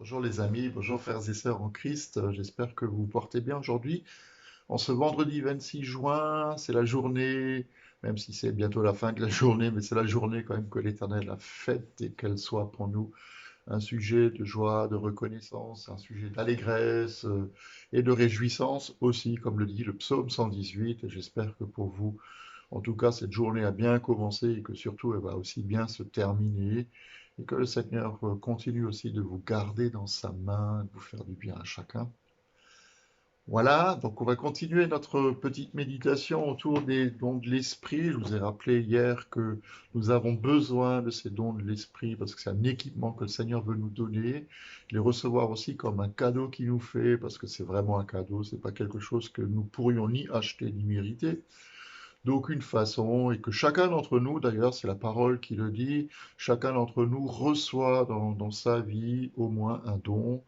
Bonjour les amis, bonjour frères et sœurs en Christ. J'espère que vous vous portez bien aujourd'hui. En ce vendredi 26 juin, c'est la journée, même si c'est bientôt la fin de la journée, mais c'est la journée quand même que l'Éternel a faite et qu'elle soit pour nous un sujet de joie, de reconnaissance, un sujet d'allégresse et de réjouissance aussi, comme le dit le psaume 118. Et j'espère que pour vous, en tout cas, cette journée a bien commencé et que surtout elle va aussi bien se terminer. Et que le Seigneur continue aussi de vous garder dans sa main, de vous faire du bien à chacun. Voilà, donc on va continuer notre petite méditation autour des dons de l'esprit. Je vous ai rappelé hier que nous avons besoin de ces dons de l'esprit parce que c'est un équipement que le Seigneur veut nous donner. Les recevoir aussi comme un cadeau qu'il nous fait parce que c'est vraiment un cadeau, c'est pas quelque chose que nous pourrions ni acheter ni mériter d'aucune façon, et que chacun d'entre nous, d'ailleurs, c'est la parole qui le dit, chacun d'entre nous reçoit dans sa vie au moins un don.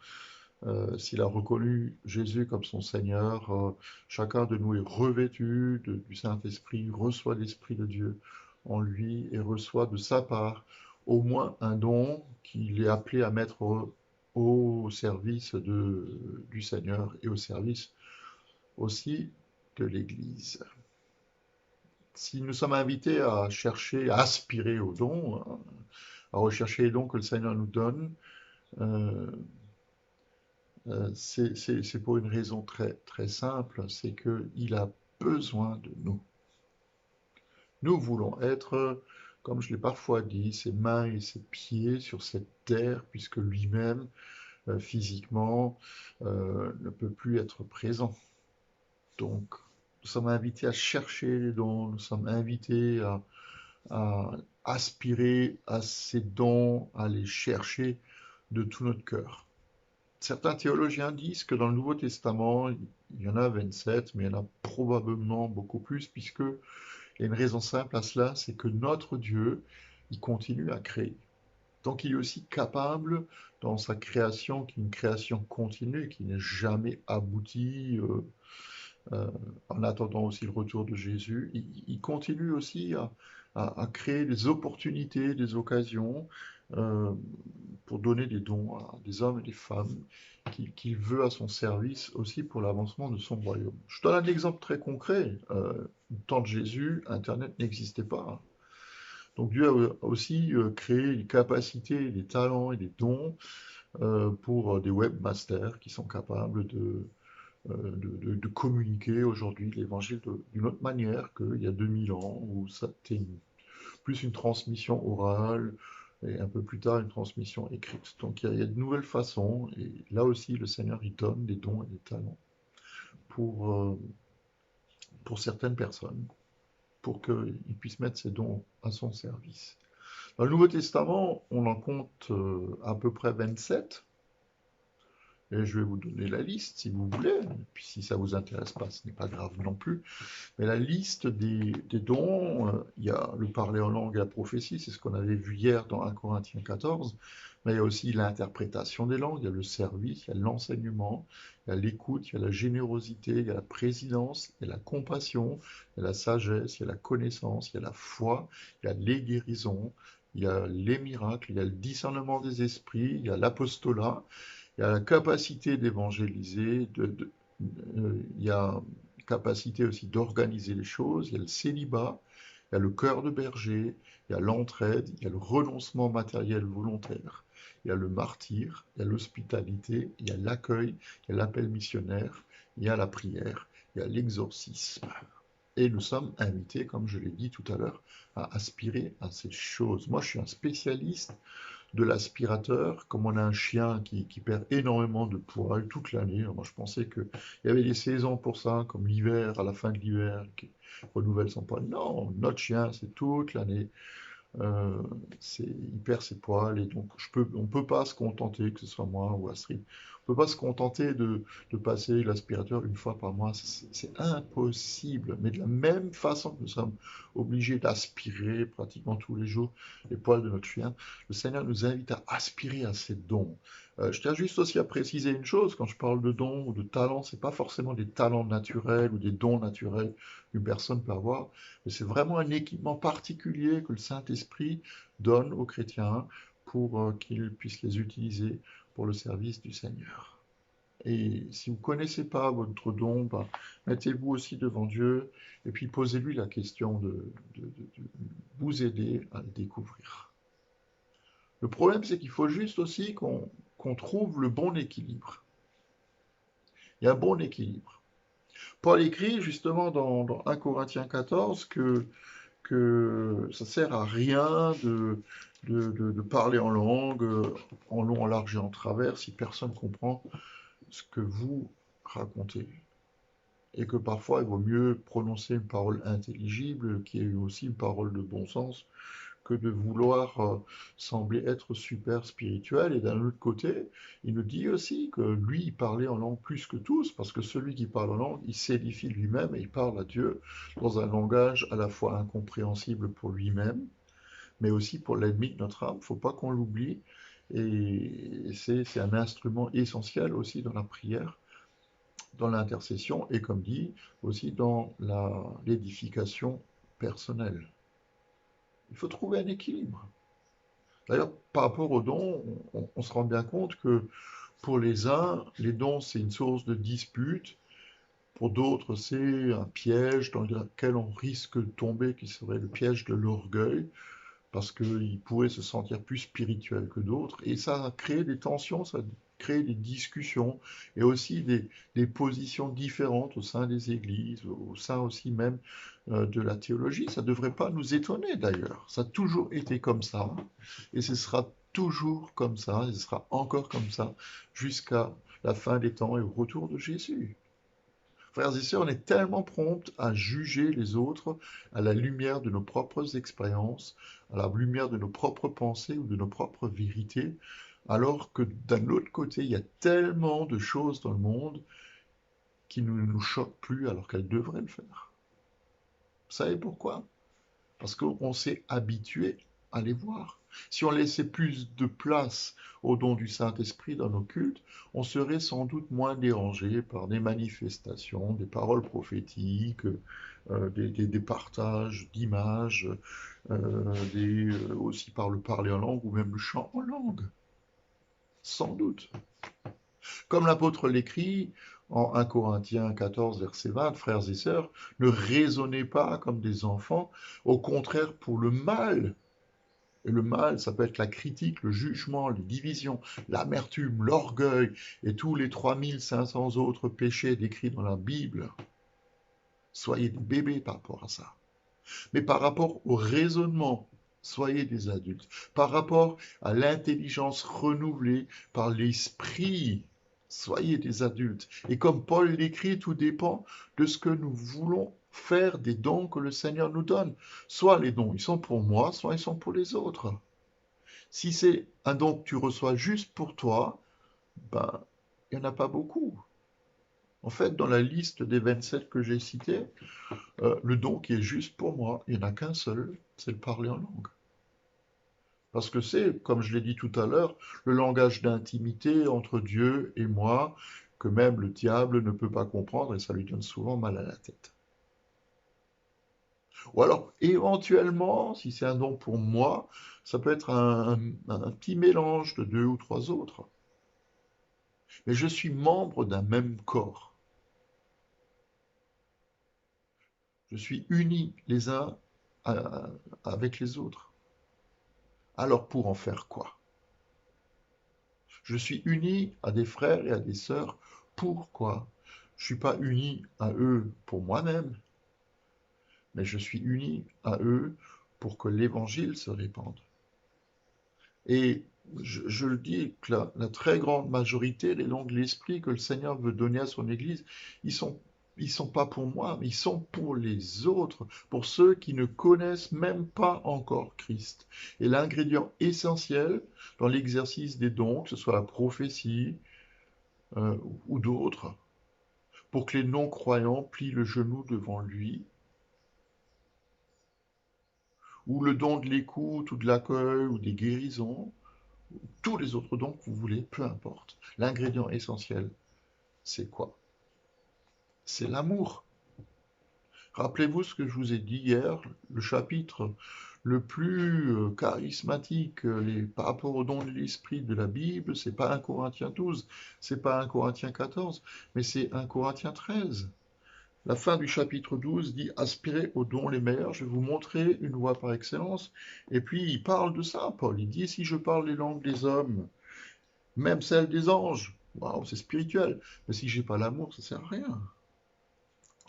S'il a reconnu Jésus comme son Seigneur, chacun de nous est revêtu du Saint-Esprit, reçoit l'Esprit de Dieu en lui et reçoit de sa part au moins un don qu'il est appelé à mettre au service du Seigneur et au service aussi de l'Église. Si nous sommes invités à chercher, à aspirer aux dons, hein, à rechercher les dons que le Seigneur nous donne, euh, c'est pour une raison très, très simple, c'est qu'il a besoin de nous. Nous voulons être, comme je l'ai parfois dit, ses mains et ses pieds sur cette terre, puisque lui-même, physiquement, ne peut plus être présent. Donc, nous sommes invités à chercher les dons, nous sommes invités à aspirer à ces dons, à les chercher de tout notre cœur. Certains théologiens disent que dans le Nouveau Testament, il y en a 27, mais il y en a probablement beaucoup plus, puisque il y a une raison simple à cela, c'est que notre Dieu, il continue à créer. Donc il est aussi capable, dans sa création, qui est une création continue, qui n'est jamais aboutie, euh, en attendant aussi le retour de Jésus, il continue aussi à créer des opportunités, des occasions euh, pour donner des dons à des hommes et des femmes qu'il veut à son service aussi pour l'avancement de son royaume. Je donne un exemple très concret. Au temps de Jésus, Internet n'existait pas. Donc Dieu a aussi créé des capacités, des talents et des dons pour des webmasters qui sont capables de communiquer aujourd'hui l'évangile d'une autre manière qu'il y a 2000 ans, où c'était plus une transmission orale, et un peu plus tard une transmission écrite. Donc il y a de nouvelles façons, et là aussi le Seigneur il donne des dons et des talents pour, euh, pour certaines personnes, pour qu'ils puissent mettre ces dons à son service. Dans le Nouveau Testament, on en compte à peu près 27. Et je vais vous donner la liste si vous voulez. Et puis si ça vous intéresse pas, ce n'est pas grave non plus. Mais la liste des dons, il y a le parler en langue et la prophétie, c'est ce qu'on avait vu hier dans 1 Corinthiens 14. Mais il y a aussi l'interprétation des langues, il y a le service, il y a l'enseignement, il y a l'écoute, il y a la générosité, il y a la présidence, il y a la compassion, il y a la sagesse, il y a la connaissance, il y a la foi, il y a les guérisons, il y a les miracles, il y a le discernement des esprits, il y a l'apostolat, il y a la capacité d'évangéliser, il y a capacité aussi d'organiser les choses, il y a le célibat, il y a le cœur de berger, il y a l'entraide, il y a le renoncement matériel volontaire, il y a le martyr, il y a l'hospitalité, il y a l'accueil, il y a l'appel missionnaire, il y a la prière, il y a l'exorcisme. Et nous sommes invités, comme je l'ai dit tout à l'heure, à aspirer à ces choses. Moi, je suis un spécialiste de l'aspirateur, comme on a un chien qui perd énormément de poils toute l'année. Moi, je pensais qu'il y avait des saisons pour ça, comme l'hiver, à la fin de l'hiver, qui renouvelle son poil. Non, notre chien, c'est toute l'année. Euh, il perd ses poils et donc on ne peut pas se contenter, que ce soit moi ou Astrid, on ne peut pas se contenter de passer l'aspirateur une fois par mois, c'est impossible. Mais de la même façon que nous sommes obligés d'aspirer pratiquement tous les jours les poils de notre chien, le Seigneur nous invite à aspirer à ses dons. Je tiens juste aussi à préciser une chose, quand je parle de dons ou de talents, ce n'est pas forcément des talents naturels ou des dons naturels qu'une personne peut avoir, mais c'est vraiment un équipement particulier que le Saint-Esprit donne aux chrétiens pour qu'il puisse les utiliser pour le service du Seigneur. Et si vous ne connaissez pas votre don, ben, mettez-vous aussi devant Dieu et puis posez-lui la question de vous aider à le découvrir. Le problème, c'est qu'il faut juste aussi qu'on trouve le bon équilibre. Il y a un bon équilibre. Paul écrit justement dans 1 Corinthiens 14 que ça ne sert à rien de parler en langue, en long, en large et en travers, si personne ne comprend ce que vous racontez. Et que parfois, il vaut mieux prononcer une parole intelligible, qui est aussi une parole de bon sens, que de vouloir sembler être super spirituel. Et d'un autre côté, il nous dit aussi que lui, il parlait en langue plus que tous, parce que celui qui parle en langue, il s'édifie lui-même et il parle à Dieu dans un langage à la fois incompréhensible pour lui-même, mais aussi pour l'ennemi de notre âme. Il ne faut pas qu'on l'oublie. Et c'est un instrument essentiel aussi dans la prière, dans l'intercession et, comme dit, aussi dans l'édification personnelle. Il faut trouver un équilibre. D'ailleurs, par rapport aux dons, on se rend bien compte que pour les uns, les dons, c'est une source de dispute. Pour d'autres, c'est un piège dans lequel on risque de tomber, qui serait le piège de l'orgueil, parce qu'ils pourraient se sentir plus spirituels que d'autres. Et ça crée des tensions, ça crée des discussions, et aussi des positions différentes au sein des églises, au sein aussi même de la théologie. Ça ne devrait pas nous étonner d'ailleurs. Ça a toujours été comme ça, et ce sera toujours comme ça, et ce sera encore comme ça, jusqu'à la fin des temps et au retour de Jésus. Frères et sœurs, on est tellement prompts à juger les autres à la lumière de nos propres expériences, à la lumière de nos propres pensées ou de nos propres vérités, alors que d'un autre côté, il y a tellement de choses dans le monde qui ne nous choquent plus alors qu'elles devraient le faire. Vous savez pourquoi? Parce qu'on s'est habitué à les voir. Si on laissait plus de place au don du Saint-Esprit dans nos cultes, on serait sans doute moins dérangé par des manifestations, des paroles prophétiques, des partages d'images, aussi par le parler en langue ou même le chant en langue. Sans doute. Comme l'apôtre l'écrit en 1 Corinthiens 14, verset 20, frères et sœurs, ne raisonnez pas comme des enfants, au contraire pour le mal. Et le mal, ça peut être la critique, le jugement, les divisions, l'amertume, l'orgueil et tous les 3500 autres péchés décrits dans la Bible. Soyez des bébés par rapport à ça. Mais par rapport au raisonnement, soyez des adultes. Par rapport à l'intelligence renouvelée par l'esprit, soyez des adultes. Et comme Paul l'écrit, tout dépend de ce que nous voulons faire des dons que le Seigneur nous donne. Soit les dons, ils sont pour moi, soit ils sont pour les autres. Si c'est un don que tu reçois juste pour toi, ben, il n'y en a pas beaucoup. En fait, dans la liste des 27 que j'ai cités, le don qui est juste pour moi, il n'y en a qu'un seul, c'est le parler en langue. Parce que c'est, comme je l'ai dit tout à l'heure, le langage d'intimité entre Dieu et moi, que même le diable ne peut pas comprendre et ça lui donne souvent mal à la tête. Ou alors, éventuellement, si c'est un don pour moi, ça peut être un petit mélange de 2 ou 3 autres. Mais je suis membre d'un même corps. Je suis uni les uns avec les autres. Alors pour en faire quoi? Je suis uni à des frères et à des sœurs. Pourquoi? Je ne suis pas uni à eux pour moi-même, mais je suis uni à eux pour que l'évangile se répande. Et je le dis, que la très grande majorité des dons de l'Esprit que le Seigneur veut donner à son Église, ils sont pas pour moi, mais ils sont pour les autres, pour ceux qui ne connaissent même pas encore Christ. Et l'ingrédient essentiel dans l'exercice des dons, que ce soit la prophétie ou d'autres, pour que les non-croyants plient le genou devant lui, ou le don de l'écoute, ou de l'accueil, ou des guérisons, tous les autres dons que vous voulez, peu importe. L'ingrédient essentiel, c'est quoi? C'est l'amour. Rappelez-vous ce que je vous ai dit hier, le chapitre le plus charismatique par rapport au don de l'esprit de la Bible, c'est pas 1 Corinthiens 12, c'est pas 1 Corinthiens 14, mais c'est 1 Corinthiens 13. La fin du chapitre 12 dit aspirez aux dons les meilleurs, je vais vous montrer une voie par excellence. Et puis il parle de ça, Paul. Il dit si je parle les langues des hommes, même celles des anges, waouh, c'est spirituel. Mais si j'ai pas l'amour, ça sert à rien.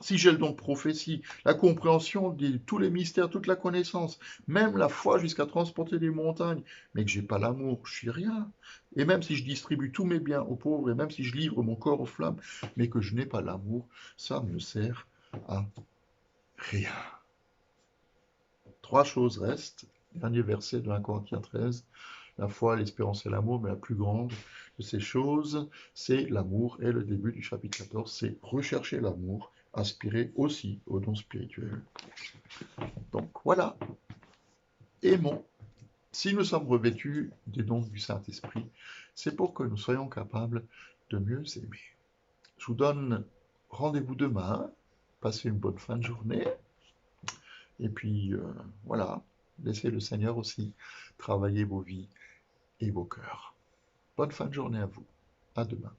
Si j'ai le don de prophétie, la compréhension de tous les mystères, toute la connaissance, même la foi jusqu'à transporter des montagnes, mais que j'ai pas l'amour, je suis rien. Et même si je distribue tous mes biens aux pauvres, et même si je livre mon corps aux flammes, mais que je n'ai pas l'amour, ça me sert à rien. Trois choses restent. Dernier verset de 1 Corinthiens 13. La foi, l'espérance et l'amour, mais la plus grande de ces choses, c'est l'amour. Et le début du chapitre 14, c'est rechercher l'amour, aspirer aussi aux dons spirituels. Donc voilà, aimons. Si nous sommes revêtus des dons du Saint-Esprit, c'est pour que nous soyons capables de mieux aimer. Je vous donne rendez-vous demain. Passez une bonne fin de journée. Et puis, voilà, laissez le Seigneur aussi travailler vos vies et vos cœurs. Bonne fin de journée à vous. À demain.